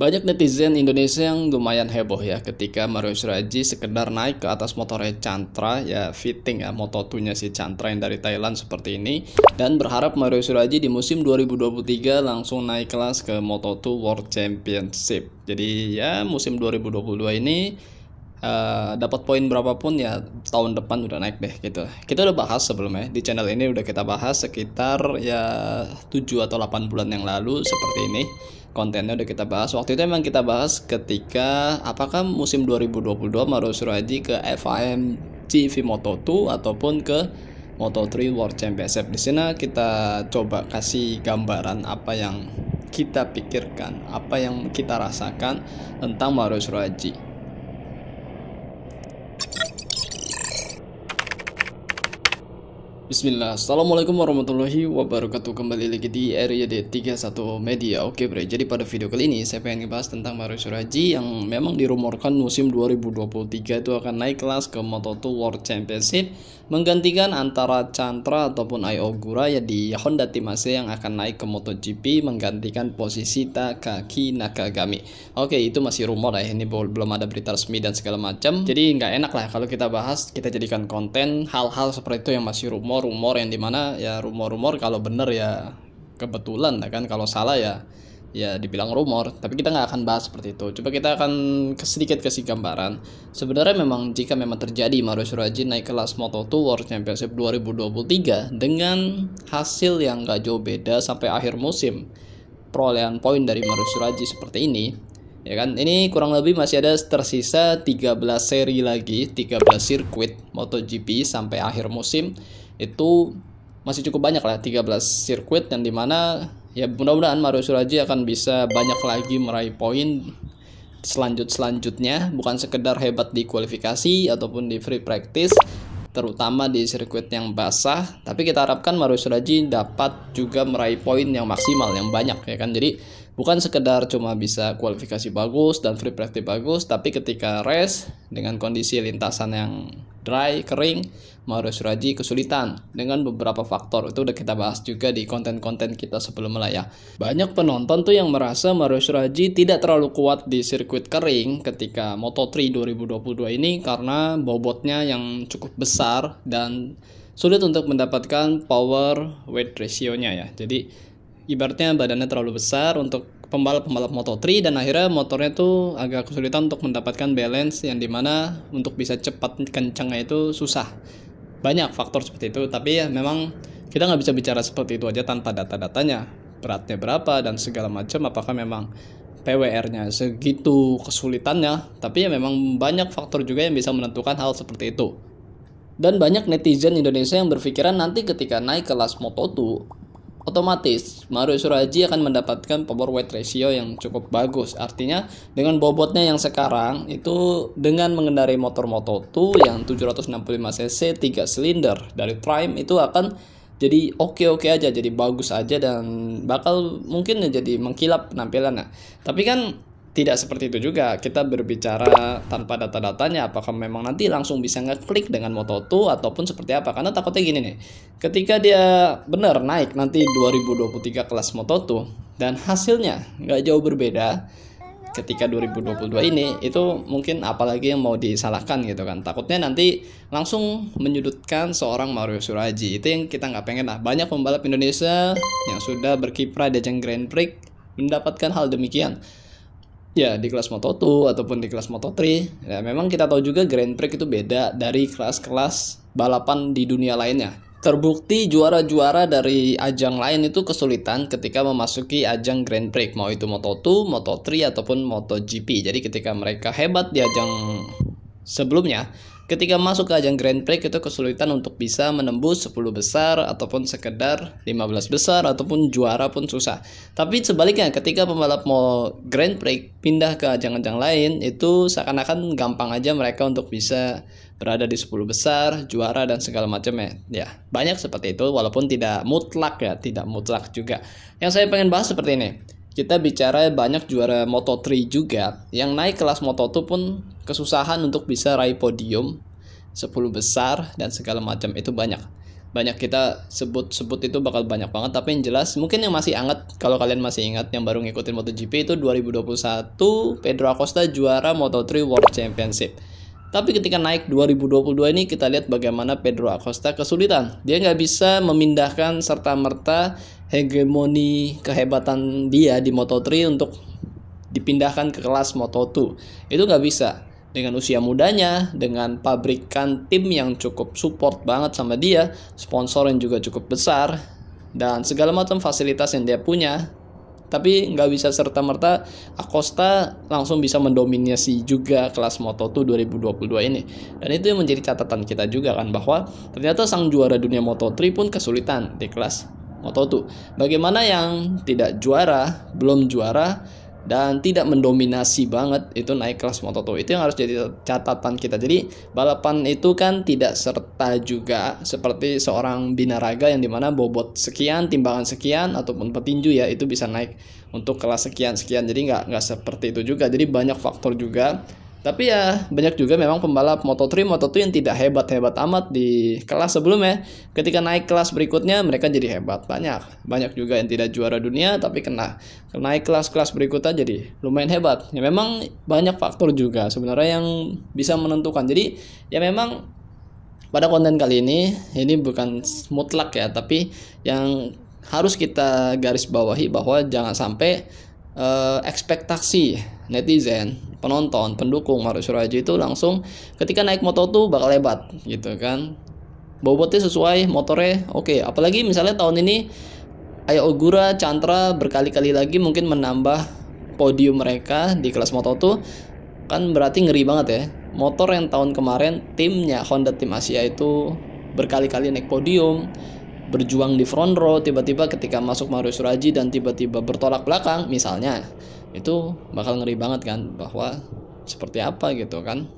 Banyak netizen Indonesia yang lumayan heboh ya ketika Mario Shiraji sekedar naik ke atas motornya Chantra, ya fitting ya Moto2-nya si Chantra yang dari Thailand seperti ini, dan berharap Mario Shiraji di musim 2023 langsung naik kelas ke Moto2 World Championship. Jadi ya musim 2022 ini dapat poin berapapun ya tahun depan udah naik deh gitu. Kita udah bahas sebelumnya di channel ini, udah kita bahas sekitar ya 7 atau 8 bulan yang lalu seperti ini. Kontennya udah kita bahas. Waktu itu emang kita bahas ketika apakah musim 2022 Mario Shiraji ke FIM GV Moto2 ataupun ke Moto3 World Championship. Di sini kita coba kasih gambaran apa yang kita pikirkan, apa yang kita rasakan tentang Mario Shiraji. Bismillah, Assalamualaikum warahmatullahi wabarakatuh. Kembali lagi di RYD31 Media. Oke bre, jadi pada video kali ini saya pengen ngebahas tentang Mario Shiraji yang memang dirumorkan musim 2023 itu akan naik kelas ke Moto2 World Championship, menggantikan antara Chantra ataupun Ai Ogura ya di Honda Team AC yang akan naik ke MotoGP menggantikan posisi Takaki Nakagami. Oke, itu masih rumor ya, ini belum ada berita resmi dan segala macam. Jadi nggak enak lah kalau kita bahas, kita jadikan konten hal-hal seperti itu yang masih rumor yang dimana ya rumor kalau bener ya kebetulan ya kan, kalau salah ya dibilang rumor, tapi kita nggak akan bahas seperti itu. Coba kita akan sedikit kasih gambaran. Sebenarnya memang jika memang terjadi Mario Shiraji naik kelas Moto2 World Championship 2023 dengan hasil yang nggak jauh beda sampai akhir musim, perolehan poin dari Mario Shiraji seperti ini ya kan, ini kurang lebih masih ada tersisa 13 seri lagi, 13 sirkuit MotoGP sampai akhir musim. Itu masih cukup banyak lah, 13 sirkuit, yang dimana ya mudah-mudahan Mario Shiraji akan bisa banyak lagi meraih poin selanjutnya, bukan sekedar hebat di kualifikasi ataupun di free practice, terutama di sirkuit yang basah, tapi kita harapkan Mario Shiraji dapat juga meraih poin yang maksimal, yang banyak ya kan. Jadi bukan sekedar cuma bisa kualifikasi bagus dan free practice bagus, tapi ketika race dengan kondisi lintasan yang dry, kering, Mario Shiraji kesulitan dengan beberapa faktor. Itu udah kita bahas juga di konten-konten kita sebelumnya ya. Banyak penonton tuh yang merasa Mario Shiraji tidak terlalu kuat di sirkuit kering ketika Moto3 2022 ini karena bobotnya yang cukup besar dan sulit untuk mendapatkan power weight ratio-nya ya. Jadi ibaratnya badannya terlalu besar untuk pembalap-pembalap Moto3 dan akhirnya motornya tuh agak kesulitan untuk mendapatkan balance, yang dimana untuk bisa cepat kencangnya itu susah. Banyak faktor seperti itu, tapi ya memang kita nggak bisa bicara seperti itu aja tanpa data-datanya, beratnya berapa dan segala macam, apakah memang PWR-nya segitu kesulitannya. Tapi ya memang banyak faktor juga yang bisa menentukan hal seperti itu. Dan banyak netizen Indonesia yang berpikiran nanti ketika naik kelas Moto2 otomatis Mario Shiraji akan mendapatkan power weight ratio yang cukup bagus. Artinya dengan bobotnya yang sekarang itu, dengan mengendarai motor Moto2 yang 765cc 3 silinder dari Prime, itu akan jadi oke aja, jadi bagus aja, dan bakal mungkin jadi mengkilap penampilannya. Tapi kan tidak seperti itu juga. Kita berbicara tanpa data-datanya, apakah memang nanti langsung bisa ngeklik dengan Moto2 ataupun seperti apa. Karena takutnya gini nih, ketika dia benar naik nanti 2023 kelas Moto2 dan hasilnya nggak jauh berbeda ketika 2022 ini, itu mungkin apalagi yang mau disalahkan gitu kan. Takutnya nanti langsung menyudutkan seorang Mario Shiraji. Itu yang kita nggak pengen lah. Banyak pembalap Indonesia yang sudah berkiprah di ajang Grand Prix mendapatkan hal demikian ya, di kelas Moto2 ataupun di kelas Moto3. Ya memang kita tahu juga Grand Prix itu beda dari kelas-kelas balapan di dunia lainnya. Terbukti juara-juara dari ajang lain itu kesulitan ketika memasuki ajang Grand Prix, mau itu Moto2, Moto3 ataupun MotoGP. Jadi ketika mereka hebat di ajang sebelumnya, ketika masuk ke ajang Grand Prix itu kesulitan untuk bisa menembus 10 besar ataupun sekedar 15 besar ataupun juara pun susah. Tapi sebaliknya ketika pembalap mau Grand Prix pindah ke ajang-ajang lain, itu seakan-akan gampang aja mereka untuk bisa berada di 10 besar, juara dan segala macamnya. Ya, banyak seperti itu walaupun tidak mutlak ya, tidak mutlak juga. Yang saya pengen bahas seperti ini. Kita bicara banyak juara Moto3 juga yang naik kelas Moto2 pun kesusahan untuk bisa raih podium 10 besar dan segala macam, itu banyak. banyak kita sebut itu bakal banyak banget. Tapi yang jelas mungkin yang masih hangat, kalau kalian masih ingat yang baru ngikutin MotoGP itu 2021 Pedro Acosta juara Moto3 World Championship. Tapi ketika naik 2022 ini kita lihat bagaimana Pedro Acosta kesulitan. Dia nggak bisa memindahkan serta-merta hegemoni kehebatan dia di Moto3 untuk dipindahkan ke kelas Moto2. Itu nggak bisa. Dengan usia mudanya, dengan pabrikan tim yang cukup support banget sama dia, sponsor yang juga cukup besar, dan segala macam fasilitas yang dia punya. Tapi nggak bisa serta-merta Acosta langsung bisa mendominasi juga kelas Moto2 2022 ini. Dan itu yang menjadi catatan kita juga kan, bahwa ternyata sang juara dunia Moto3 pun kesulitan di kelas Moto2. Bagaimana yang tidak juara, belum juara, dan tidak mendominasi banget itu naik kelas Moto2. Itu yang harus jadi catatan kita. Jadi balapan itu kan tidak serta juga seperti seorang binaraga yang dimana bobot sekian, timbangan sekian, ataupun petinju ya itu bisa naik untuk kelas sekian. Jadi nggak seperti itu juga. Jadi banyak faktor juga. Tapi ya banyak juga memang pembalap Moto3, Moto2 yang tidak hebat-hebat amat di kelas sebelumnya. Ketika naik kelas berikutnya mereka jadi hebat. Banyak juga yang tidak juara dunia tapi naik kelas-kelas berikutnya jadi lumayan hebat. Ya memang banyak faktor juga sebenarnya yang bisa menentukan. Jadi ya memang pada konten kali ini bukan mutlak ya, tapi yang harus kita garis bawahi bahwa jangan sampai ekspektasi netizen, penonton, pendukung Mario Surajih itu langsung ketika naik Moto2 bakal hebat gitu kan. Bobotnya sesuai, motornya oke. Apalagi misalnya tahun ini Aya Ogura, Chandra berkali-kali lagi mungkin menambah podium mereka di kelas Moto2, kan berarti ngeri banget ya. Motor yang tahun kemarin timnya Honda Tim Asia itu berkali-kali naik podium, berjuang di front row, tiba-tiba ketika masuk Mario Surajih dan tiba-tiba bertolak belakang misalnya, itu bakal ngeri banget kan, bahwa seperti apa gitu kan,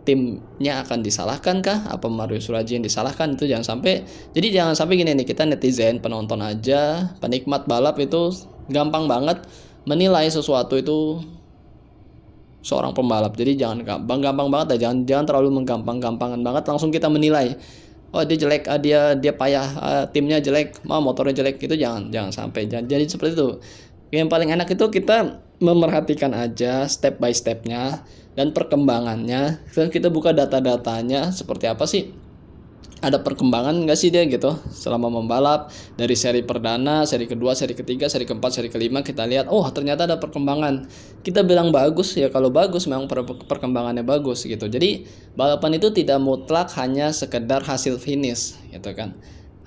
timnya akan disalahkan kah, apa Mario Surajih yang disalahkan? Itu jangan sampai. Jadi jangan sampai gini nih, kita netizen, penonton aja, penikmat balap itu gampang banget menilai sesuatu itu seorang pembalap. Jadi jangan gampang banget ya, jangan terlalu menggampang-gampangan banget langsung kita menilai. Oh dia jelek, dia payah, timnya jelek, motornya jelek, itu jangan sampai. Jadi seperti itu. Yang paling enak itu kita memerhatikan aja step by stepnya dan perkembangannya. Kita buka data-datanya seperti apa sih, ada perkembangan nggak sih dia gitu selama membalap, dari seri perdana, seri kedua, seri ketiga, seri keempat, seri kelima. Kita lihat, oh ternyata ada perkembangan. Kita bilang bagus ya, kalau bagus memang perkembangannya bagus gitu. Jadi balapan itu tidak mutlak hanya sekedar hasil finish gitu kan.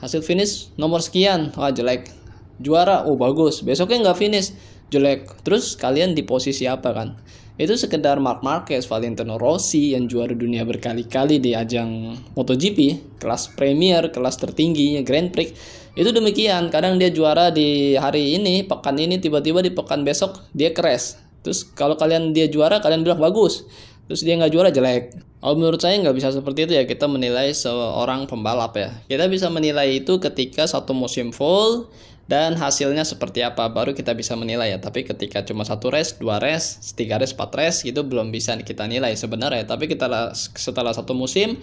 Hasil finish nomor sekian, wah jelek. Juara, oh bagus. Besoknya nggak finish, jelek. Terus kalian di posisi apa kan? Itu sekedar Marc Marquez, Valentino Rossi yang juara dunia berkali-kali di ajang MotoGP, kelas Premier, kelas tertinggi, Grand Prix. Itu demikian. Kadang dia juara di hari ini, pekan ini, tiba-tiba di pekan besok dia crash. Terus kalau kalian dia juara, kalian bilang bagus. Terus dia nggak juara, jelek. Kalau menurut saya nggak bisa seperti itu ya kita menilai seorang pembalap ya. Kita bisa menilai itu ketika satu musim full dan hasilnya seperti apa, baru kita bisa menilai ya. Tapi ketika cuma 1 race, 2 race, 3 race, 4 race, itu belum bisa kita nilai sebenarnya. Tapi setelah satu musim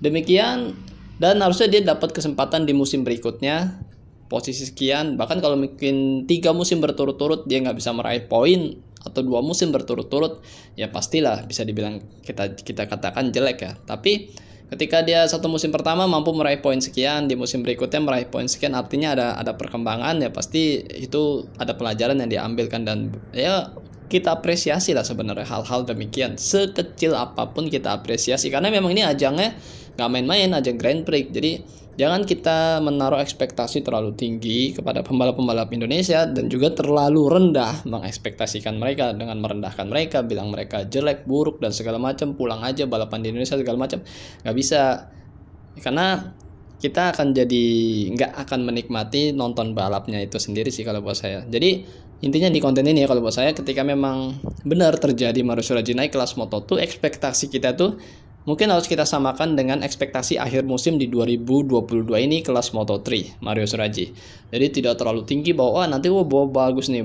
demikian, dan harusnya dia dapat kesempatan di musim berikutnya posisi sekian. Bahkan kalau mungkin 3 musim berturut-turut dia nggak bisa meraih poin, atau 2 musim berturut-turut, ya pastilah bisa dibilang kita katakan jelek ya. Tapi ketika dia satu musim pertama mampu meraih poin sekian, di musim berikutnya meraih poin sekian, artinya ada perkembangan ya, pasti itu ada pelajaran yang diambilkan. Dan ya kita apresiasi lah sebenarnya hal-hal demikian, sekecil apapun kita apresiasi, karena memang ini ajangnya nggak main-main, ajang Grand Prix. Jadi jangan kita menaruh ekspektasi terlalu tinggi kepada pembalap-pembalap Indonesia dan juga terlalu rendah mengekspektasikan mereka dengan merendahkan mereka, bilang mereka jelek, buruk dan segala macam, pulang aja balapan di Indonesia segala macam. Nggak bisa, karena kita akan jadi nggak akan menikmati nonton balapnya itu sendiri sih kalau buat saya. Jadi intinya di konten ini ya, kalau buat saya ketika memang benar terjadi Mario Surajih naik kelas Moto2, ekspektasi kita tuh mungkin harus kita samakan dengan ekspektasi akhir musim di 2022 ini kelas Moto3 Mario Surajih. Jadi tidak terlalu tinggi bahwa nanti bagus nih,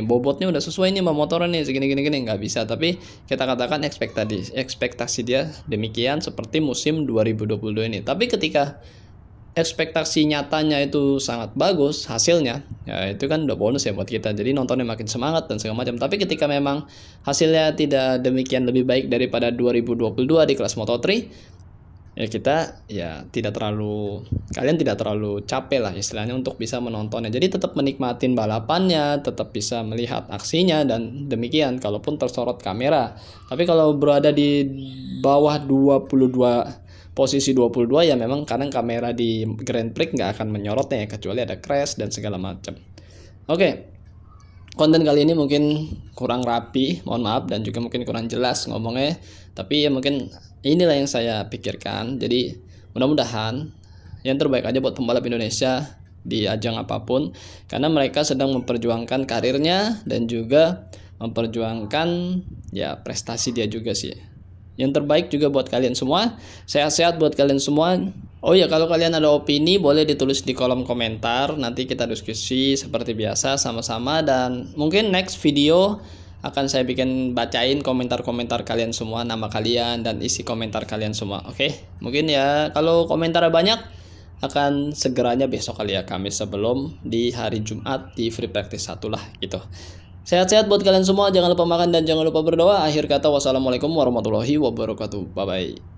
bobotnya udah sesuai nih sama motornya nih, segini nggak bisa. Tapi kita katakan ekspektasi dia demikian seperti musim 2022 ini. Tapi ketika ekspektasi nyatanya itu sangat bagus hasilnya, ya itu kan udah bonus ya buat kita. Jadi nontonnya makin semangat dan segala macam. Tapi ketika memang hasilnya tidak demikian lebih baik daripada 2022 di kelas Moto3, ya kita ya kalian tidak terlalu capek lah istilahnya untuk bisa menontonnya. Jadi tetap menikmatin balapannya, tetap bisa melihat aksinya dan demikian kalaupun tersorot kamera. Tapi kalau berada di bawah posisi 22 ya memang kadang kamera di Grand Prix nggak akan menyorotnya ya, kecuali ada crash dan segala macam. Oke, konten kali ini mungkin kurang rapi, mohon maaf, dan juga mungkin kurang jelas ngomongnya, tapi ya mungkin inilah yang saya pikirkan. Jadi mudah-mudahan yang terbaik aja buat pembalap Indonesia di ajang apapun, karena mereka sedang memperjuangkan karirnya dan juga memperjuangkan ya prestasi dia juga sih. Yang terbaik juga buat kalian semua. Sehat-sehat buat kalian semua. Oh ya, kalau kalian ada opini boleh ditulis di kolom komentar. Nanti kita diskusi seperti biasa sama-sama. Dan mungkin next video akan saya bikin bacain komentar-komentar kalian semua, nama kalian dan isi komentar kalian semua. Oke, mungkin ya kalau komentar banyak akan segeranya besok kali ya, Kamis sebelum di hari Jumat di free practice 1 lah gitu. Sehat-sehat buat kalian semua, jangan lupa makan dan jangan lupa berdoa. Akhir kata, wassalamualaikum warahmatullahi wabarakatuh. Bye-bye.